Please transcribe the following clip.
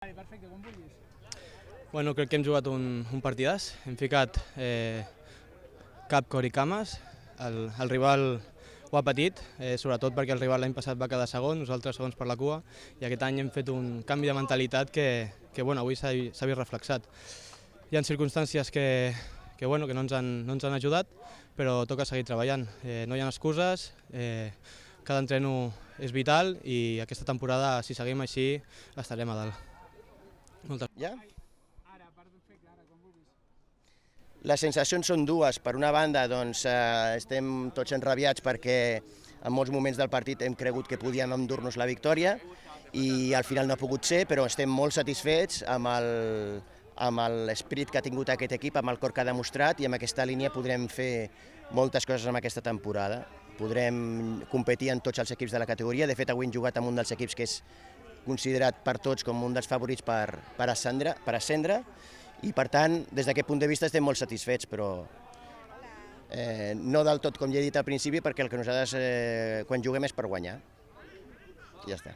Perfecte, com vulguis. Bueno, crec que hem jugat un partidàs, hem ficat cap, cor i cames, el rival ho ha patit, sobretot perquè el rival l'any passat va quedar segon, nosaltres segons per la cua, i aquest any hem fet un canvi de mentalitat que avui s'ha vist reflexat. Hi ha circumstàncies que no ens han ajudat, però toca seguir treballant. No hi ha excuses, cada entreno és vital i aquesta temporada, si seguim així, estarem a dalt. Ja? Ara, perfecte, ara, com vulguis. Les sensacions són dues. Per una banda, doncs, estem tots enrabiats perquè en molts moments del partit hem cregut que podíem endur-nos la victòria i al final no ha pogut ser, però estem molt satisfets amb l'esperit que ha tingut aquest equip, amb el cor que ha demostrat, i amb aquesta línia podrem fer moltes coses en aquesta temporada. Podrem competir en tots els equips de la categoria. De fet, avui hem jugat amb un dels equips que és considerat per tots com un dels favorits per ascendre, i per tant, des d'aquest punt de vista estem molt satisfets, però no del tot, com ja he dit al principi, perquè el que nosaltres quan juguem és per guanyar. Ja està.